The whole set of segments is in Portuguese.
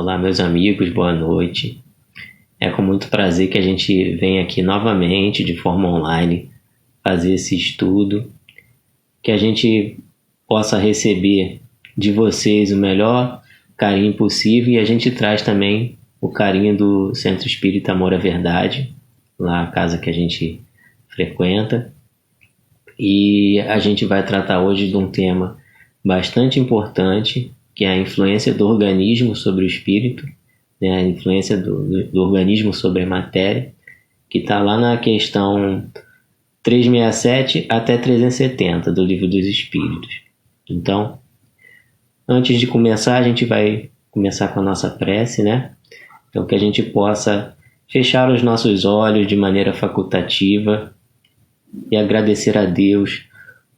Olá, meus amigos, boa noite. É com muito prazer que a gente vem aqui novamente de forma online fazer esse estudo, que a gente possa receber de vocês o melhor carinho possível, e a gente traz também o carinho do Centro Espírita Amor à Verdade, lá a casa que a gente frequenta, e a gente vai tratar hoje de um tema bastante importante, que é a influência do organismo sobre o espírito, né? A influência do organismo sobre a matéria, que está lá na questão 367 até 370 do Livro dos Espíritos. Então, antes de começar, a gente vai começar com a nossa prece, né? Então, que a gente possa fechar os nossos olhos de maneira facultativa e agradecer a Deus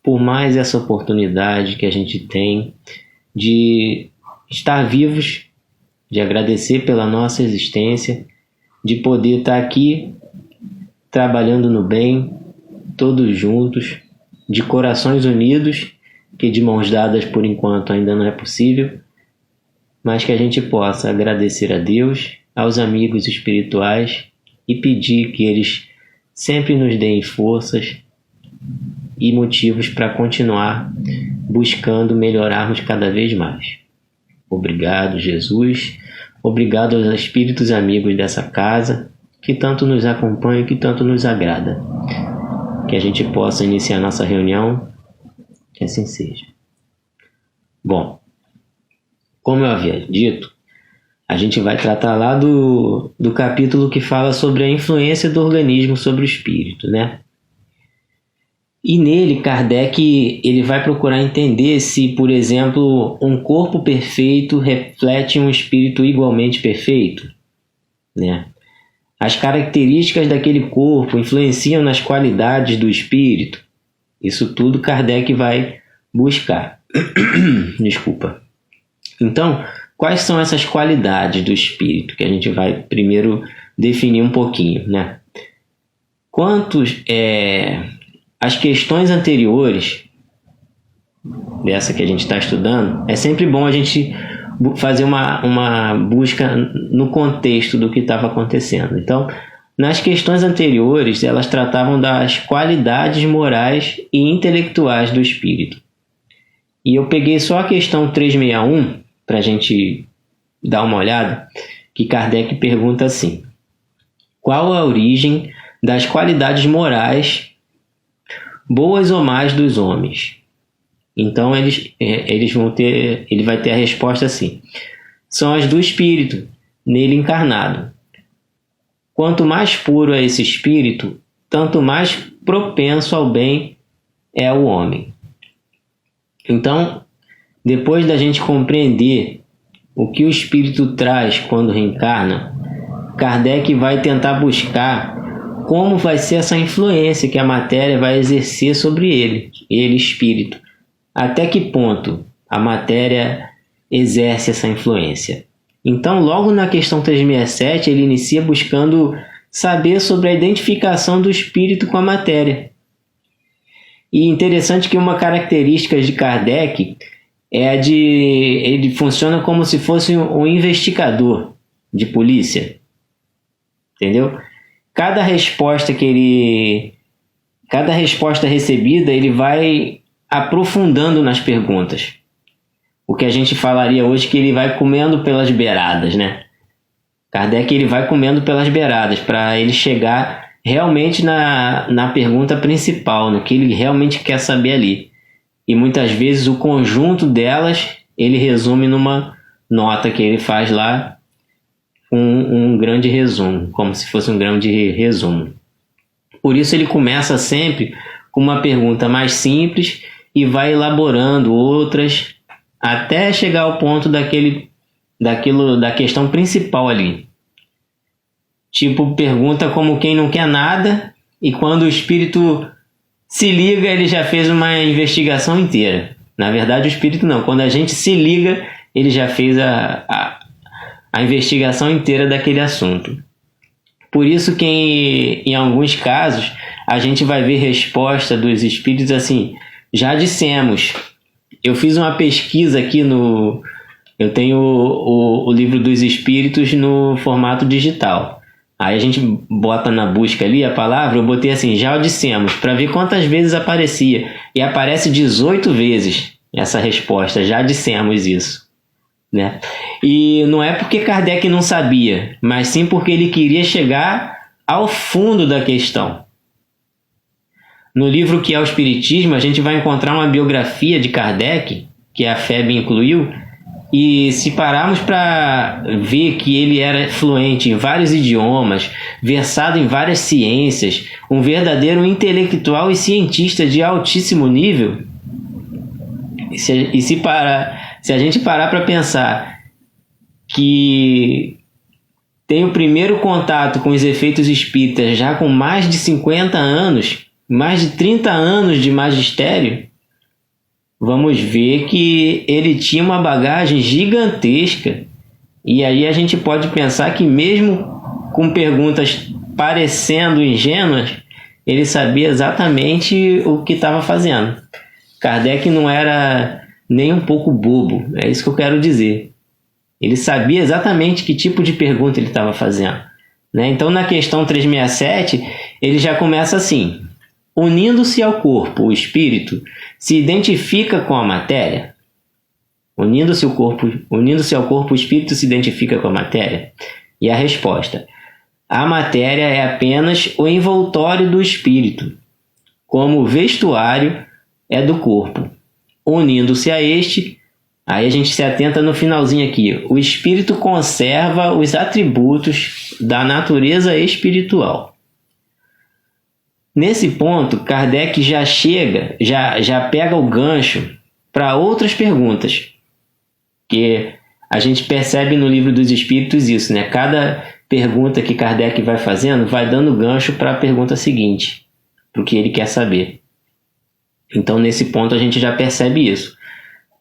por mais essa oportunidade que a gente tem de estar vivos, de agradecer pela nossa existência, de poder estar aqui trabalhando no bem, todos juntos, de corações unidos, que de mãos dadas por enquanto ainda não é possível, mas que a gente possa agradecer a Deus, aos amigos espirituais e pedir que eles sempre nos deem forças e motivos para continuar buscando melhorarmos cada vez mais. Obrigado, Jesus. Obrigado aos espíritos amigos dessa casa, que tanto nos acompanham e que tanto nos agrada. Que a gente possa iniciar nossa reunião, que assim seja. Bom, como eu havia dito, a gente vai tratar lá do capítulo que fala sobre a influência do organismo sobre o espírito, né? E nele, Kardec ele vai procurar entender se, por exemplo, um corpo perfeito reflete um espírito igualmente perfeito, né? As características daquele corpo influenciam nas qualidades do espírito. Isso tudo Kardec vai buscar. Desculpa. Então, quais são essas qualidades do espírito que a gente vai primeiro definir um pouquinho, né? As questões anteriores dessa que a gente está estudando, é sempre bom a gente fazer uma busca no contexto do que estava acontecendo. Então, nas questões anteriores, elas tratavam das qualidades morais e intelectuais do espírito. E eu peguei só a questão 361 para a gente dar uma olhada, que Kardec pergunta assim: qual a origem das qualidades morais boas ou más dos homens? Então ele vai ter a resposta assim: são as do espírito nele encarnado. Quanto mais puro é esse espírito, tanto mais propenso ao bem é o homem. Então, depois da gente compreender o que o espírito traz quando reencarna, Kardec vai tentar buscar como vai ser essa influência que a matéria vai exercer sobre ele espírito. Até que ponto a matéria exerce essa influência. Então, logo na questão 367, ele inicia buscando saber sobre a identificação do espírito com a matéria. E interessante que uma característica de Kardec é ele funciona como se fosse um investigador de polícia. Entendeu? Cada resposta recebida, ele vai aprofundando nas perguntas. O que a gente falaria hoje que ele vai comendo pelas beiradas, né? Kardec ele vai comendo pelas beiradas para ele chegar realmente na pergunta principal, no que ele realmente quer saber ali. E muitas vezes o conjunto delas ele resume numa nota que ele faz lá, um grande resumo, como se fosse um grande resumo. Por isso ele começa sempre com uma pergunta mais simples e vai elaborando outras até chegar ao ponto da questão principal ali. Tipo, pergunta como quem não quer nada, e quando o espírito se liga, ele já fez uma investigação inteira. Na verdade, o espírito não. Quando a gente se liga, ele já fez a investigação inteira daquele assunto. Por isso que em alguns casos a gente vai ver resposta dos espíritos assim: já dissemos. Eu fiz uma pesquisa aqui Eu tenho o livro dos Espíritos no formato digital. Aí a gente bota na busca ali a palavra, eu botei assim, já o dissemos, para ver quantas vezes aparecia. E aparece 18 vezes essa resposta, já dissemos isso. Né? E não é porque Kardec não sabia, mas sim porque ele queria chegar ao fundo da questão. No livro Que é o Espiritismo, a gente vai encontrar uma biografia de Kardec, que a FEB incluiu, e se pararmos para ver que ele era fluente em vários idiomas, versado em várias ciências, um verdadeiro intelectual e cientista de altíssimo nível, se a gente parar para pensar que tem o primeiro contato com os efeitos espíritas já com mais de 50 anos, mais de 30 anos de magistério, vamos ver que ele tinha uma bagagem gigantesca. E aí a gente pode pensar que mesmo com perguntas parecendo ingênuas, ele sabia exatamente o que estava fazendo. Kardec não era nem um pouco bobo, é isso que eu quero dizer. Ele sabia exatamente que tipo de pergunta ele estava fazendo. Né? Então, na questão 367, ele já começa assim: unindo-se ao corpo, o espírito se identifica com a matéria? Unindo-se ao corpo, o espírito se identifica com a matéria? E a resposta: a matéria é apenas o envoltório do espírito, como o vestuário é do corpo. Unindo-se a este, aí a gente se atenta no finalzinho aqui, o espírito conserva os atributos da natureza espiritual. Nesse ponto, Kardec já chega, já pega o gancho para outras perguntas, que a gente percebe no Livro dos Espíritos isso, né? Cada pergunta que Kardec vai fazendo vai dando gancho para a pergunta seguinte, para o que ele quer saber. Então, nesse ponto, a gente já percebe isso.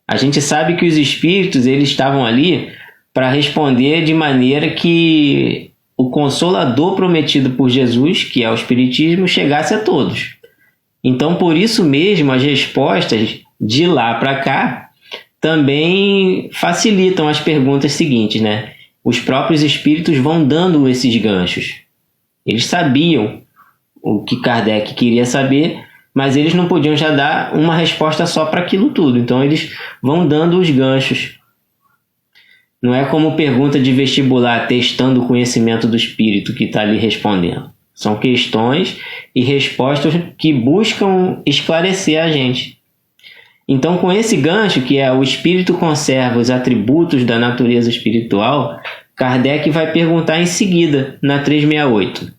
A gente sabe que os espíritos eles estavam ali para responder de maneira que o Consolador prometido por Jesus, que é o Espiritismo, chegasse a todos. Então, por isso mesmo, as respostas de lá para cá também facilitam as perguntas seguintes, né? Os próprios espíritos vão dando esses ganchos. Eles sabiam o que Kardec queria saber, mas eles não podiam já dar uma resposta só para aquilo tudo. Então, eles vão dando os ganchos. Não é como pergunta de vestibular, testando o conhecimento do espírito que está ali respondendo. São questões e respostas que buscam esclarecer a gente. Então, com esse gancho, que é o espírito conserva os atributos da natureza espiritual, Kardec vai perguntar em seguida, na 368.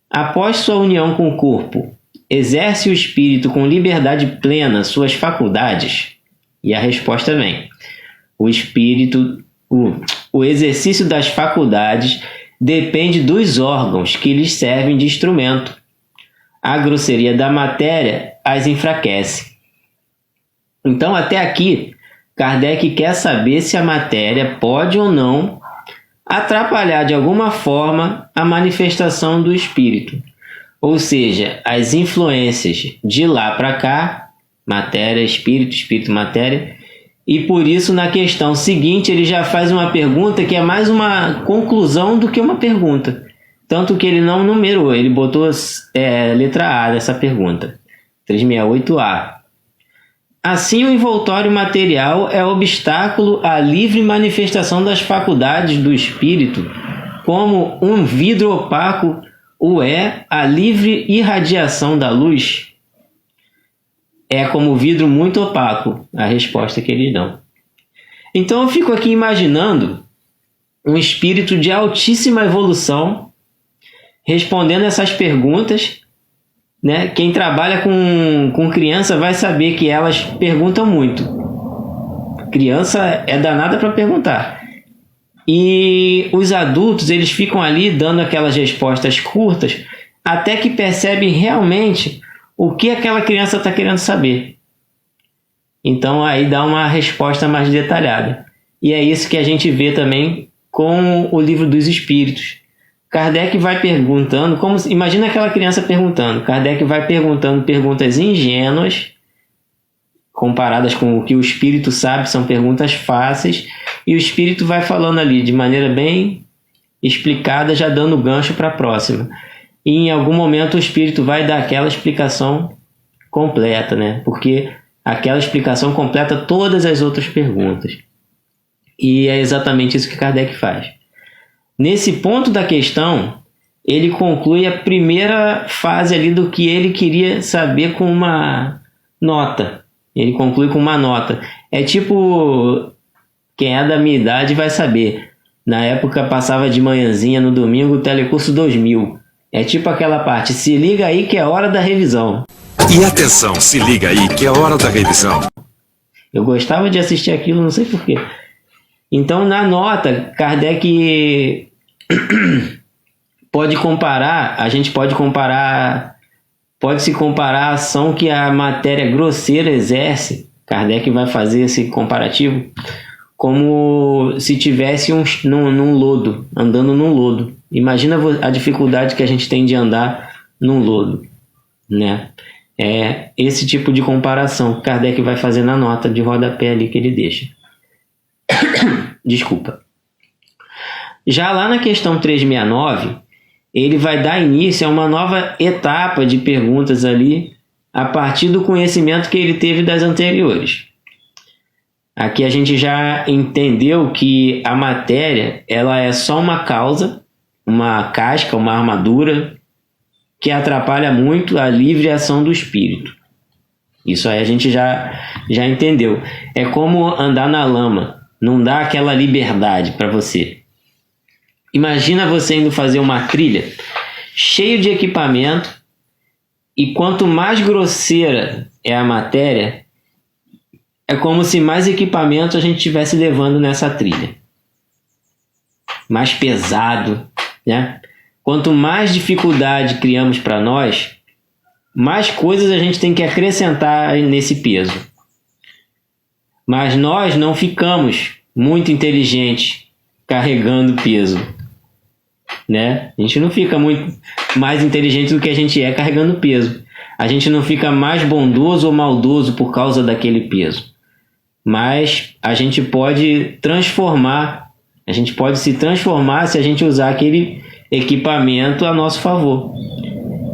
Após sua união com o corpo, exerce o espírito com liberdade plena suas faculdades? E a resposta vem: o exercício das faculdades depende dos órgãos que lhes servem de instrumento. A grosseria da matéria as enfraquece. Então, até aqui, Kardec quer saber se a matéria pode ou não atrapalhar de alguma forma a manifestação do espírito. Ou seja, as influências de lá para cá, matéria, espírito, espírito, matéria. E por isso, na questão seguinte, ele já faz uma pergunta que é mais uma conclusão do que uma pergunta. Tanto que ele não numerou, ele botou letra A dessa pergunta. 368A. Assim, o envoltório material é obstáculo à livre manifestação das faculdades do espírito, como um vidro opaco o é a livre irradiação da luz? É como vidro muito opaco, a resposta que eles dão. Então eu fico aqui imaginando um espírito de altíssima evolução respondendo essas perguntas, né? Quem trabalha com criança vai saber que elas perguntam muito. Criança é danada para perguntar. E os adultos, eles ficam ali dando aquelas respostas curtas até que percebem realmente o que aquela criança está querendo saber. Então aí dá uma resposta mais detalhada. E é isso que a gente vê também com o Livro dos Espíritos. Kardec vai perguntando, imagina aquela criança perguntando. Kardec vai perguntando perguntas ingênuas, comparadas com o que o espírito sabe, são perguntas fáceis, e o espírito vai falando ali de maneira bem explicada, já dando gancho para a próxima. E em algum momento o espírito vai dar aquela explicação completa, né? Porque aquela explicação completa todas as outras perguntas. E é exatamente isso que Kardec faz. Nesse ponto da questão, ele conclui a primeira fase ali do que ele queria saber com uma nota. Ele conclui com uma nota. É tipo, quem é da minha idade vai saber. Na época passava de manhãzinha no domingo o Telecurso 2000. É tipo aquela parte, se liga aí que é hora da revisão. E atenção, se liga aí que é hora da revisão. Eu gostava de assistir aquilo, não sei porquê. Então, na nota, Kardec pode comparar, a gente pode comparar, pode-se comparar a ação que a matéria grosseira exerce, Kardec vai fazer esse comparativo, como se tivesse num lodo, andando num lodo. Imagina a dificuldade que a gente tem de andar num lodo, né? É esse tipo de comparação que Kardec vai fazer na nota de rodapé ali que ele deixa. Desculpa. Já lá na questão 369, ele vai dar início a uma nova etapa de perguntas ali, a partir do conhecimento que ele teve das anteriores. Aqui a gente já entendeu que a matéria ela é só uma causa, uma casca, uma armadura, que atrapalha muito a livre ação do espírito. Isso aí a gente já entendeu. É como andar na lama, não dá aquela liberdade para você. Imagina você indo fazer uma trilha cheio de equipamento e quanto mais grosseira é a matéria, é como se mais equipamento a gente estivesse levando nessa trilha. Mais pesado, né? Quanto mais dificuldade criamos para nós, mais coisas a gente tem que acrescentar nesse peso. Mas nós não ficamos muito inteligentes carregando peso, né? A gente não fica muito mais inteligente do que a gente é carregando peso. A gente não fica mais bondoso ou maldoso por causa daquele peso. Mas a gente pode transformar, a gente pode se transformar se a gente usar aquele equipamento a nosso favor.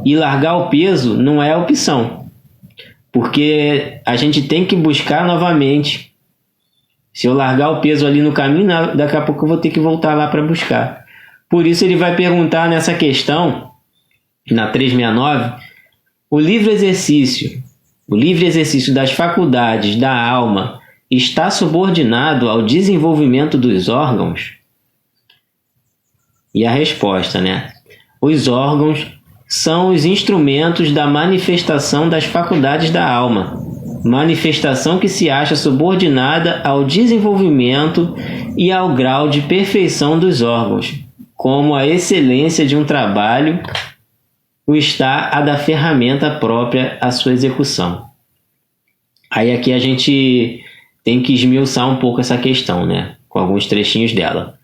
E largar o peso não é opção, porque a gente tem que buscar novamente. Se eu largar o peso ali no caminho, daqui a pouco eu vou ter que voltar lá para buscar. Por isso ele vai perguntar nessa questão, na 369, o livre exercício das faculdades da alma está subordinado ao desenvolvimento dos órgãos? E a resposta, né? Os órgãos são os instrumentos da manifestação das faculdades da alma, manifestação que se acha subordinada ao desenvolvimento e ao grau de perfeição dos órgãos, como a excelência de um trabalho o está a da ferramenta própria à sua execução. Aí aqui a gente tem que esmiuçar um pouco essa questão, né? Com alguns trechinhos dela.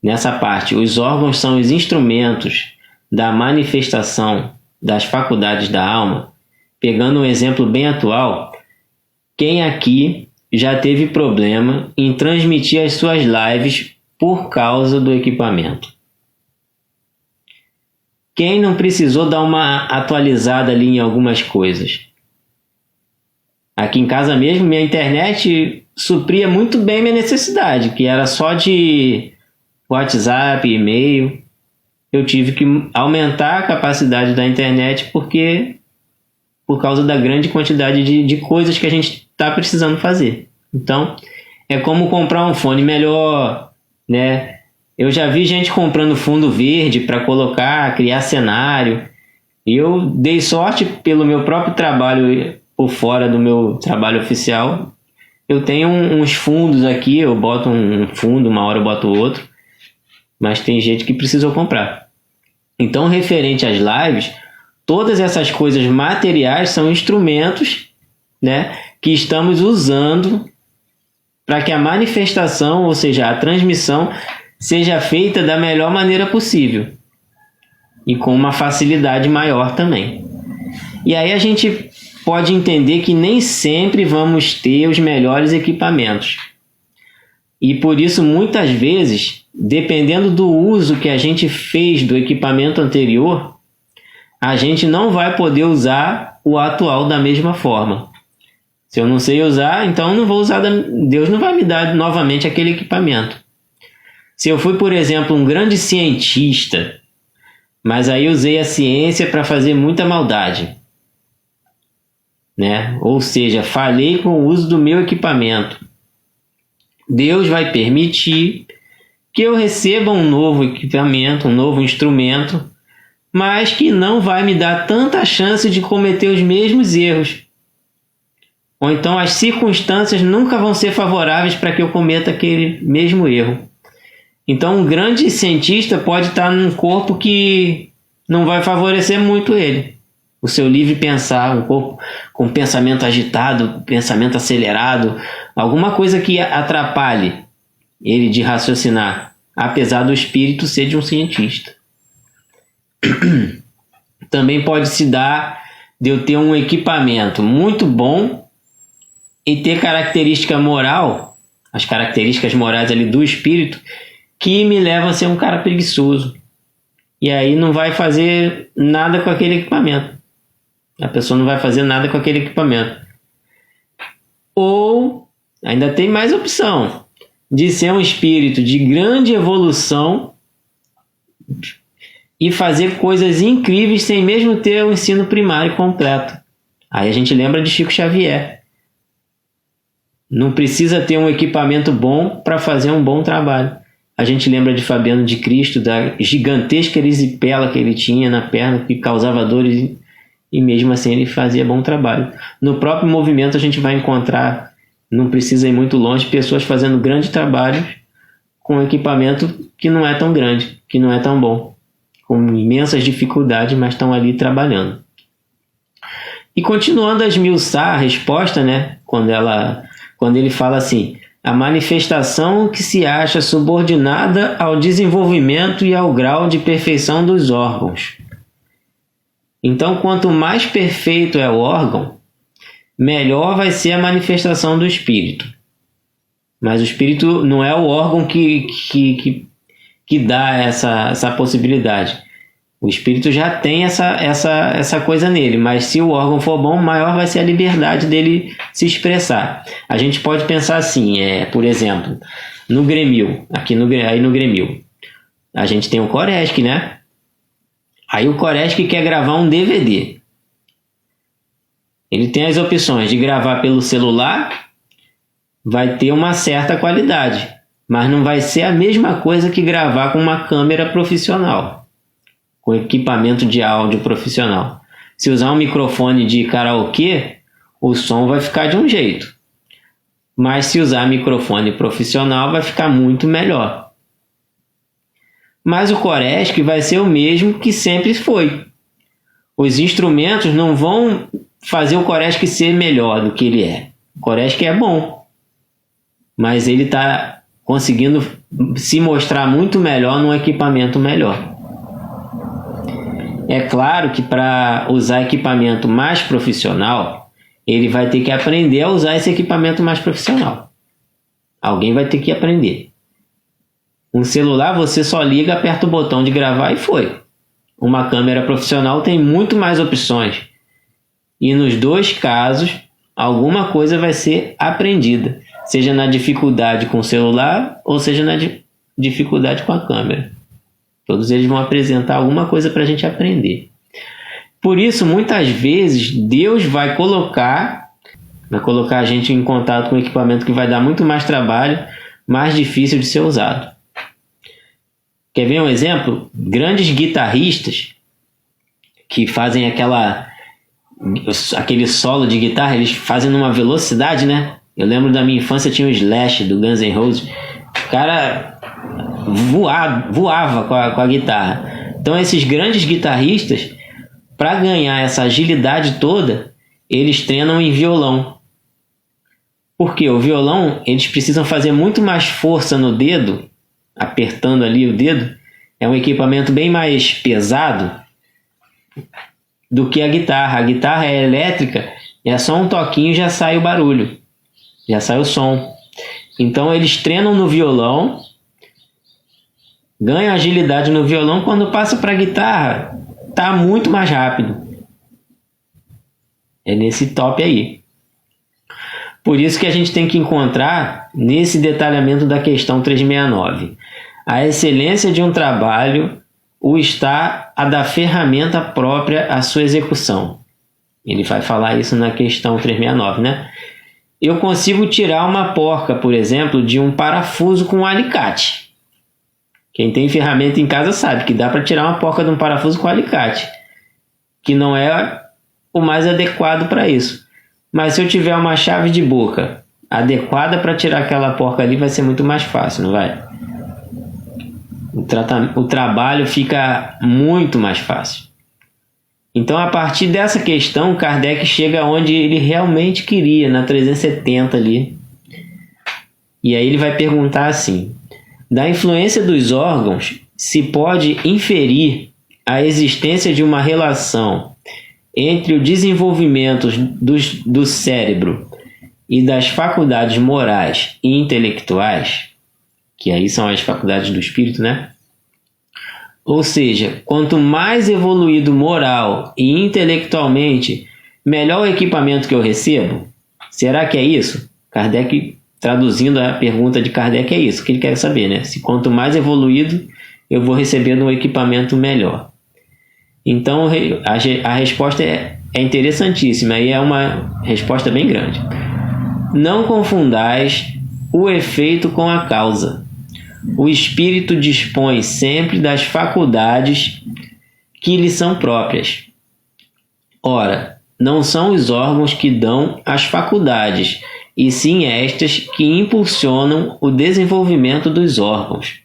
Nessa parte, os órgãos são os instrumentos da manifestação das faculdades da alma. Pegando um exemplo bem atual, quem aqui já teve problema em transmitir as suas lives por causa do equipamento? Quem não precisou dar uma atualizada ali em algumas coisas? Aqui em casa mesmo, minha internet supria muito bem minha necessidade, que era só de WhatsApp, e-mail. Eu tive que aumentar a capacidade da internet por causa da grande quantidade de coisas que a gente está precisando fazer. Então, é como comprar um fone melhor, né? Eu já vi gente comprando fundo verde para colocar, criar cenário. Eu dei sorte pelo meu próprio trabalho por fora do meu trabalho oficial. Eu tenho uns fundos aqui, eu boto um fundo, uma hora eu boto outro. Mas tem gente que precisou comprar. Então, referente às lives, todas essas coisas materiais são instrumentos, né, que estamos usando para que a manifestação, ou seja, a transmissão, seja feita da melhor maneira possível e com uma facilidade maior também. E aí a gente pode entender que nem sempre vamos ter os melhores equipamentos. E por isso, muitas vezes, dependendo do uso que a gente fez do equipamento anterior, a gente não vai poder usar o atual da mesma forma. Se eu não sei usar, então não vou usar, Deus não vai me dar novamente aquele equipamento. Se eu fui, por exemplo, um grande cientista, mas aí usei a ciência para fazer muita maldade, né? Ou seja, falhei com o uso do meu equipamento, Deus vai permitir que eu receba um novo equipamento, um novo instrumento, mas que não vai me dar tanta chance de cometer os mesmos erros. Ou então as circunstâncias nunca vão ser favoráveis para que eu cometa aquele mesmo erro. Então um grande cientista pode estar num corpo que não vai favorecer muito ele. O seu livre pensar, um corpo com pensamento agitado, pensamento acelerado, alguma coisa que atrapalhe ele de raciocinar, apesar do espírito ser de um cientista. Também pode se dar de eu ter um equipamento muito bom e ter característica moral, as características morais ali do espírito, que me levam a ser um cara preguiçoso. E aí não vai fazer nada com aquele equipamento. A pessoa não vai fazer nada com aquele equipamento. Ou, ainda tem mais opção, de ser um espírito de grande evolução e fazer coisas incríveis sem mesmo ter o ensino primário completo. Aí a gente lembra de Chico Xavier. Não precisa ter um equipamento bom para fazer um bom trabalho. A gente lembra de Fabiano de Cristo, da gigantesca erisipela que ele tinha na perna, que causava dores, e mesmo assim ele fazia bom trabalho. No próprio movimento a gente vai encontrar, não precisa ir muito longe, pessoas fazendo grande trabalho com equipamento que não é tão grande, que não é tão bom, com imensas dificuldades, mas estão ali trabalhando. E continuando a esmiuçar a resposta, né, quando ele fala assim: a manifestação que se acha subordinada ao desenvolvimento e ao grau de perfeição dos órgãos. Então, quanto mais perfeito é o órgão, melhor vai ser a manifestação do espírito. Mas o espírito não é o órgão que dá essa possibilidade. O espírito já tem essa coisa nele, mas se o órgão for bom, maior vai ser a liberdade dele se expressar. A gente pode pensar assim, por exemplo, no Grêmio, aí no Grêmio, a gente tem o Coresc, né? Aí o Coresc quer gravar um DVD. Ele tem as opções de gravar pelo celular, vai ter uma certa qualidade, mas não vai ser a mesma coisa que gravar com uma câmera profissional, com equipamento de áudio profissional. Se usar um microfone de karaokê, o som vai ficar de um jeito. Mas se usar microfone profissional, vai ficar muito melhor. Mas o Coresc vai ser o mesmo que sempre foi. Os instrumentos não vão fazer o Coresc ser melhor do que ele é. O Coresc é bom, mas ele está conseguindo se mostrar muito melhor num equipamento melhor. É claro que para usar equipamento mais profissional, ele vai ter que aprender a usar esse equipamento mais profissional. Alguém vai ter que aprender. Um celular você só liga, aperta o botão de gravar e foi. Uma câmera profissional tem muito mais opções. E nos dois casos, alguma coisa vai ser aprendida. Seja na dificuldade com o celular ou seja na dificuldade com a câmera. Todos eles vão apresentar alguma coisa para a gente aprender. Por isso, muitas vezes, Deus vai colocar a gente em contato com um equipamento que vai dar muito mais trabalho, mais difícil de ser usado. Quer ver um exemplo? Grandes guitarristas que fazem aquele solo de guitarra, eles fazem numa velocidade, né? Eu lembro da minha infância, tinha o Slash do Guns N' Roses. O cara voava com a guitarra. Então esses grandes guitarristas, para ganhar essa agilidade toda, eles treinam em violão. Porque o violão, eles precisam fazer muito mais força no dedo, apertando ali o dedo. É um equipamento bem mais pesado do que a guitarra. A guitarra é elétrica, é só um toquinho e já sai o barulho, já sai o som. Então eles treinam no violão, ganham agilidade no violão, quando passa para a guitarra, tá muito mais rápido. É nesse top aí. Por isso que a gente tem que encontrar nesse detalhamento da questão 369. A excelência de um trabalho o está a da ferramenta própria à sua execução. Ele vai falar isso na questão 369, né? Eu consigo tirar uma porca, por exemplo, de um parafuso com um alicate. Quem tem ferramenta em casa sabe que dá para tirar uma porca de um parafuso com alicate, que não é o mais adequado para isso. Mas se eu tiver uma chave de boca adequada para tirar aquela porca ali, vai ser muito mais fácil, não vai? O trabalho fica muito mais fácil. Então, a partir dessa questão, Kardec chega onde ele realmente queria, na 370 ali. E aí ele vai perguntar assim: da influência dos órgãos, se pode inferir a existência de uma relação entre o desenvolvimento do cérebro e das faculdades morais e intelectuais, que aí são as faculdades do espírito, né? Ou seja, quanto mais evoluído moral e intelectualmente, melhor o equipamento que eu recebo? Será que é isso? Kardec, traduzindo a pergunta de Kardec, é isso que ele quer saber, né? Se quanto mais evoluído, eu vou receber um equipamento melhor. Então, a resposta é interessantíssima e é uma resposta bem grande. Não confundais o efeito com a causa. O espírito dispõe sempre das faculdades que lhe são próprias. Ora, não são os órgãos que dão as faculdades, e sim estas que impulsionam o desenvolvimento dos órgãos.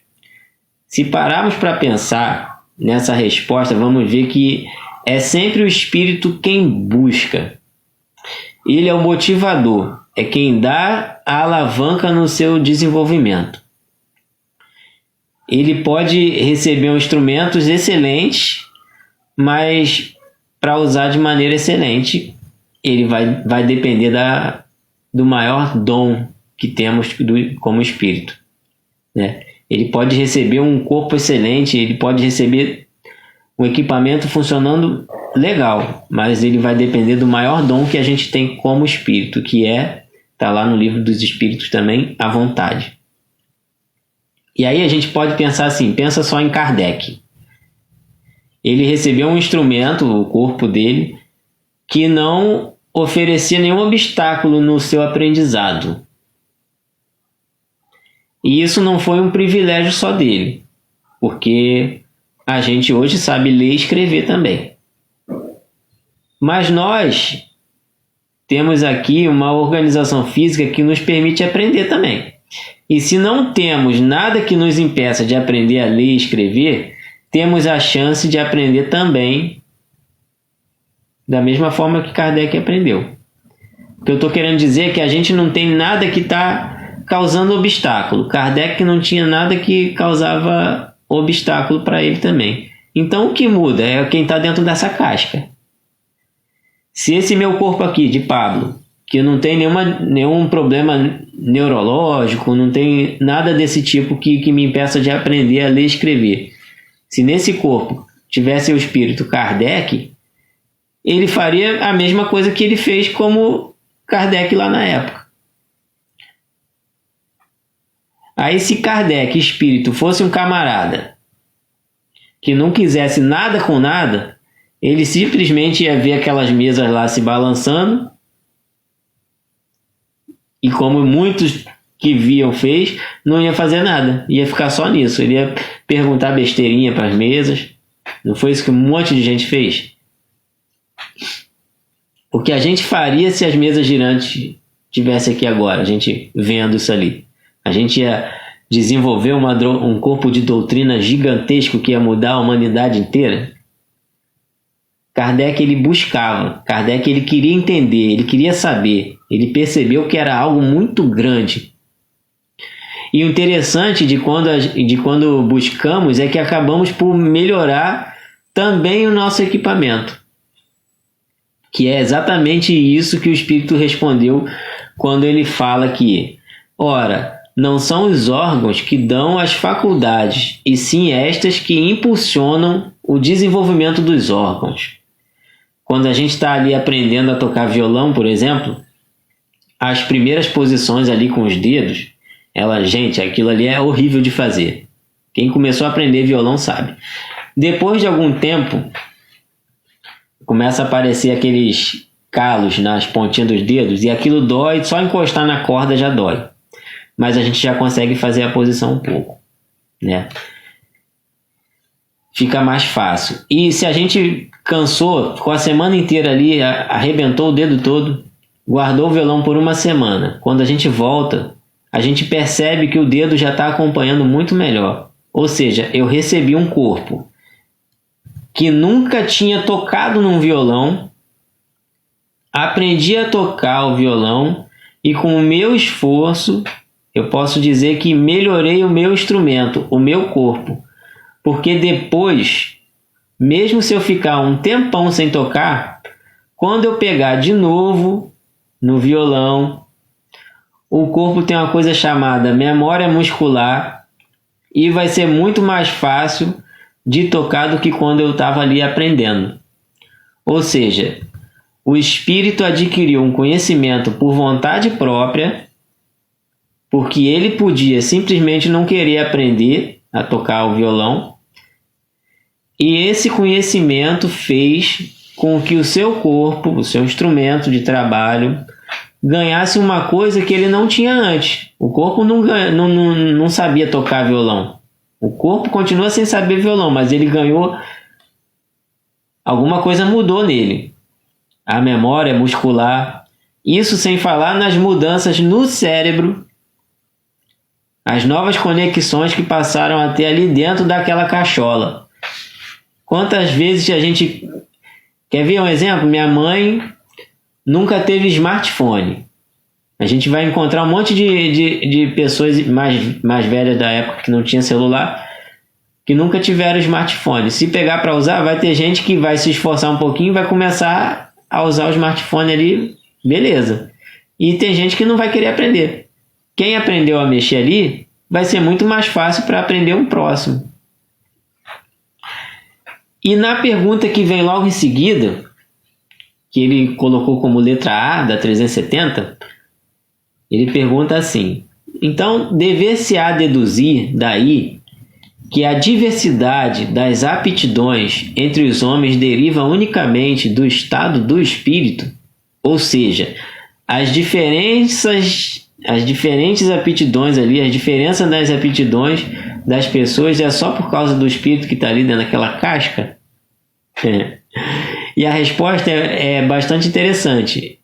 Se pararmos para pensar nessa resposta, vamos ver que é sempre o espírito quem busca. Ele é o motivador, é quem dá a alavanca no seu desenvolvimento. Ele pode receber instrumentos excelentes, mas para usar de maneira excelente, ele vai depender do maior dom que temos como espírito, né? Ele pode receber um corpo excelente, ele pode receber um equipamento funcionando legal, mas ele vai depender do maior dom que a gente tem como espírito, que está lá no livro dos Espíritos também, a vontade. E aí a gente pode pensar assim, pensa só em Kardec. Ele recebeu um instrumento, o corpo dele, que não oferecia nenhum obstáculo no seu aprendizado. E isso não foi um privilégio só dele, porque a gente hoje sabe ler e escrever também. Mas nós temos aqui uma organização física que nos permite aprender também. E se não temos nada que nos impeça de aprender a ler e escrever, temos a chance de aprender também da mesma forma que Kardec aprendeu. O que eu estou querendo dizer é que a gente não tem nada que está causando obstáculo. Kardec não tinha nada que causava obstáculo para ele também. Então o que muda é quem está dentro dessa casca. Se esse meu corpo aqui, de Pablo, que não tem nenhum problema neurológico, não tem nada desse tipo que me impeça de aprender a ler e escrever. Se nesse corpo tivesse o espírito Kardec, ele faria a mesma coisa que ele fez como Kardec lá na época. Aí se Kardec, espírito, fosse um camarada que não quisesse nada com nada, ele simplesmente ia ver aquelas mesas lá se balançando, e como muitos que viam fez, não ia fazer nada, ia ficar só nisso. Ele ia perguntar besteirinha para as mesas. Não foi isso que um monte de gente fez? O que a gente faria se as mesas girantes tivessem aqui agora, a gente vendo isso ali? A gente ia desenvolver um corpo de doutrina gigantesco que ia mudar a humanidade inteira? Kardec, ele buscava, Kardec, ele queria entender, ele queria saber, ele percebeu que era algo muito grande. E o interessante de quando buscamos é que acabamos por melhorar também o nosso equipamento. Que é exatamente isso que o Espírito respondeu quando ele fala que, ora, Não são os órgãos que dão as faculdades, e sim estas que impulsionam o desenvolvimento dos órgãos. Quando a gente está ali aprendendo a tocar violão, por exemplo, as primeiras posições ali com os dedos, gente, aquilo ali é horrível de fazer. Quem começou a aprender violão sabe. Depois de algum tempo, começa a aparecer aqueles calos nas pontinhas dos dedos e aquilo dói, só encostar na corda já dói. Mas a gente já consegue fazer a posição um pouco, né? Fica mais fácil. E se a gente cansou, ficou a semana inteira ali, arrebentou o dedo todo, guardou o violão por uma semana. Quando a gente volta, a gente percebe que o dedo já está acompanhando muito melhor. Ou seja, eu recebi um corpo que nunca tinha tocado num violão, aprendi a tocar o violão e com o meu esforço eu posso dizer que melhorei o meu instrumento, o meu corpo. Porque depois, mesmo se eu ficar um tempão sem tocar, quando eu pegar de novo no violão, o corpo tem uma coisa chamada memória muscular e vai ser muito mais fácil de tocar do que quando eu estava ali aprendendo. Ou seja, o espírito adquiriu um conhecimento por vontade própria, porque ele podia simplesmente não querer aprender a tocar o violão, e esse conhecimento fez com que o seu corpo, o seu instrumento de trabalho, ganhasse uma coisa que ele não tinha antes. O corpo não sabia tocar violão. O corpo continua sem saber violão, mas ele ganhou... Alguma coisa mudou nele. A memória muscular. Isso sem falar nas mudanças no cérebro. As novas conexões que passaram a ter ali dentro daquela cachola. Quantas vezes a gente... Quer ver um exemplo? Minha mãe nunca teve smartphone. A gente vai encontrar um monte de pessoas mais velhas da época que não tinha celular, que nunca tiveram smartphone. Se pegar para usar, vai ter gente que vai se esforçar um pouquinho e vai começar a usar o smartphone ali, beleza. E tem gente que não vai querer aprender. Quem aprendeu a mexer ali, vai ser muito mais fácil para aprender um próximo. E na pergunta que vem logo em seguida, que ele colocou como letra A da 370, ele pergunta assim: então dever-se-á deduzir daí que a diversidade das aptidões entre os homens deriva unicamente do estado do espírito, ou seja, as diferentes aptidões ali, as diferenças das aptidões das pessoas é só por causa do espírito que está ali dentro daquela casca? E a resposta é bastante interessante.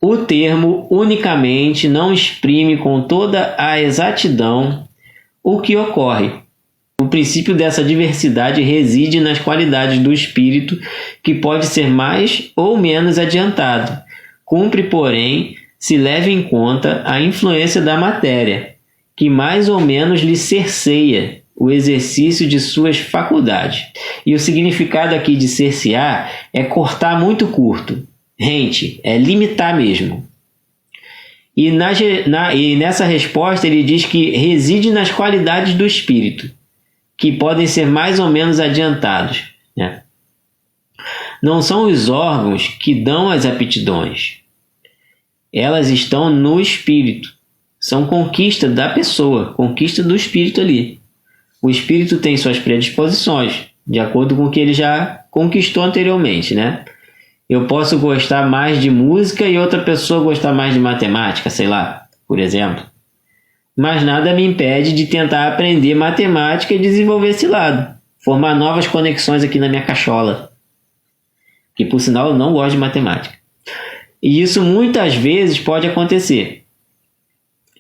O termo unicamente não exprime com toda a exatidão o que ocorre. O princípio dessa diversidade reside nas qualidades do espírito, que pode ser mais ou menos adiantado. Cumpre, porém, se leve em conta a influência da matéria, que mais ou menos lhe cerceia o exercício de suas faculdades. E o significado aqui de cercear é cortar muito curto. Gente, é limitar mesmo. E nessa resposta ele diz que reside nas qualidades do espírito, que podem ser mais ou menos adiantados, né? Não são os órgãos que dão as aptidões. Elas estão no espírito. São conquista da pessoa, conquista do espírito ali. O espírito tem suas predisposições, de acordo com o que ele já conquistou anteriormente, né? Eu posso gostar mais de música e outra pessoa gostar mais de matemática, sei lá, por exemplo. Mas nada me impede de tentar aprender matemática e desenvolver esse lado. Formar novas conexões aqui na minha cachola. Que, por sinal, eu não gosto de matemática. E isso muitas vezes pode acontecer.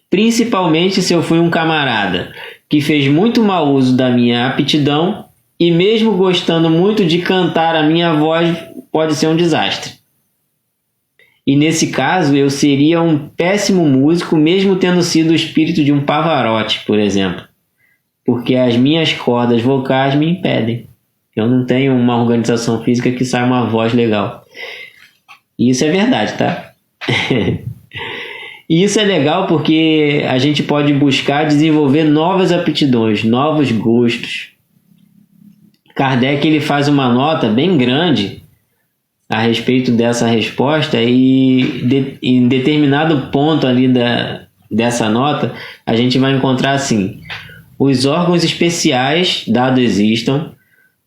Principalmente se eu fui um camarada que fez muito mau uso da minha aptidão e mesmo gostando muito de cantar, a minha voz pode ser um desastre. E nesse caso eu seria um péssimo músico, mesmo tendo sido o espírito de um Pavarotti, por exemplo. Porque as minhas cordas vocais me impedem. Eu não tenho uma organização física que saia uma voz legal. E isso é verdade, tá? E isso é legal porque a gente pode buscar desenvolver novas aptidões, novos gostos. Kardec ele faz uma nota bem grande a respeito dessa resposta e em determinado ponto ali dessa nota a gente vai encontrar assim: os órgãos especiais, dado existam,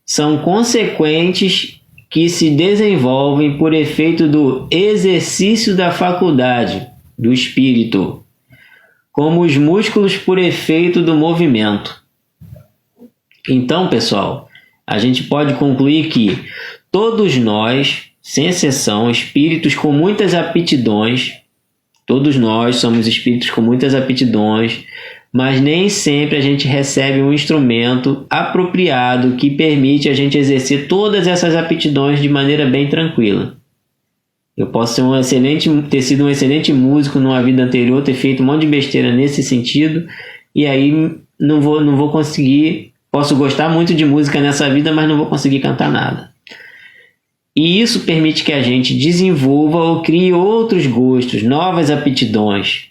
são consequentes que se desenvolvem por efeito do exercício da faculdade do espírito, como os músculos por efeito do movimento. Então, pessoal, a gente pode concluir que todos nós, sem exceção, espíritos com muitas aptidões, todos nós somos espíritos com muitas aptidões, mas nem sempre a gente recebe um instrumento apropriado que permite a gente exercer todas essas aptidões de maneira bem tranquila. Eu posso ter sido um excelente músico numa vida anterior, ter feito um monte de besteira nesse sentido, e aí não vou conseguir. Posso gostar muito de música nessa vida, mas não vou conseguir cantar nada. E isso permite que a gente desenvolva ou crie outros gostos, novas aptidões.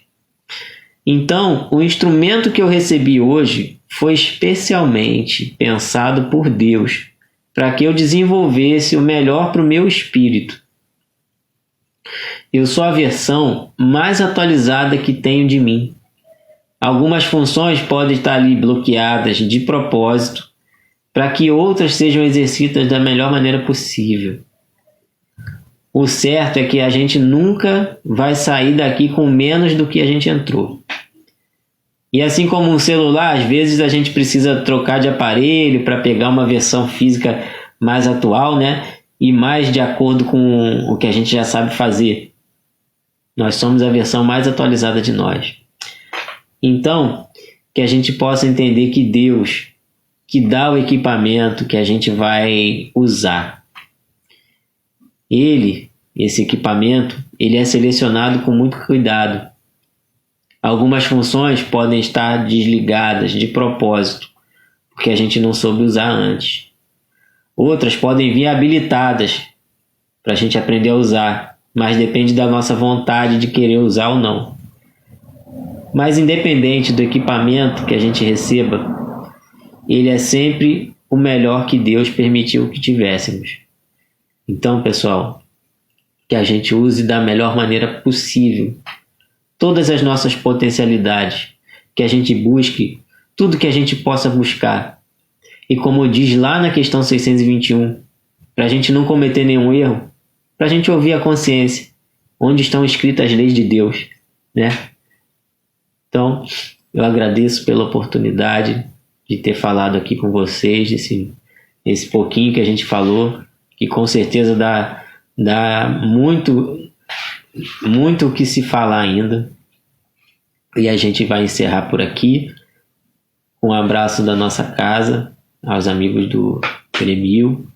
Então, o instrumento que eu recebi hoje foi especialmente pensado por Deus para que eu desenvolvesse o melhor para o meu espírito. Eu sou a versão mais atualizada que tenho de mim. Algumas funções podem estar ali bloqueadas de propósito para que outras sejam exercidas da melhor maneira possível. O certo é que a gente nunca vai sair daqui com menos do que a gente entrou. E assim como um celular, às vezes a gente precisa trocar de aparelho para pegar uma versão física mais atual, né? E mais de acordo com o que a gente já sabe fazer. Nós somos a versão mais atualizada de nós. Então, que a gente possa entender que Deus, que dá o equipamento que a gente vai usar, esse equipamento, ele é selecionado com muito cuidado. Algumas funções podem estar desligadas de propósito, porque a gente não soube usar antes. Outras podem vir habilitadas para a gente aprender a usar, mas depende da nossa vontade de querer usar ou não. Mas independente do equipamento que a gente receba, ele é sempre o melhor que Deus permitiu que tivéssemos. Então, pessoal, que a gente use da melhor maneira possível todas as nossas potencialidades, que a gente busque tudo que a gente possa buscar. E como diz lá na questão 621, para a gente não cometer nenhum erro, para a gente ouvir a consciência, onde estão escritas as leis de Deus, né? Então, eu agradeço pela oportunidade de ter falado aqui com vocês, esse pouquinho que a gente falou, que com certeza dá muito o que se falar ainda. E a gente vai encerrar por aqui. Um abraço da nossa casa, aos amigos do Prêmio.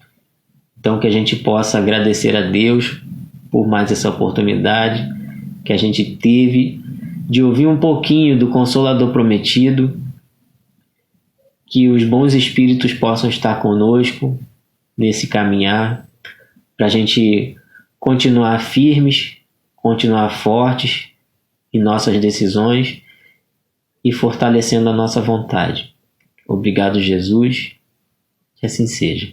Então, que a gente possa agradecer a Deus por mais essa oportunidade que a gente teve de ouvir um pouquinho do Consolador Prometido, que os bons espíritos possam estar conosco nesse caminhar, para a gente continuar firmes, continuar fortes em nossas decisões e fortalecendo a nossa vontade. Obrigado, Jesus, que assim seja.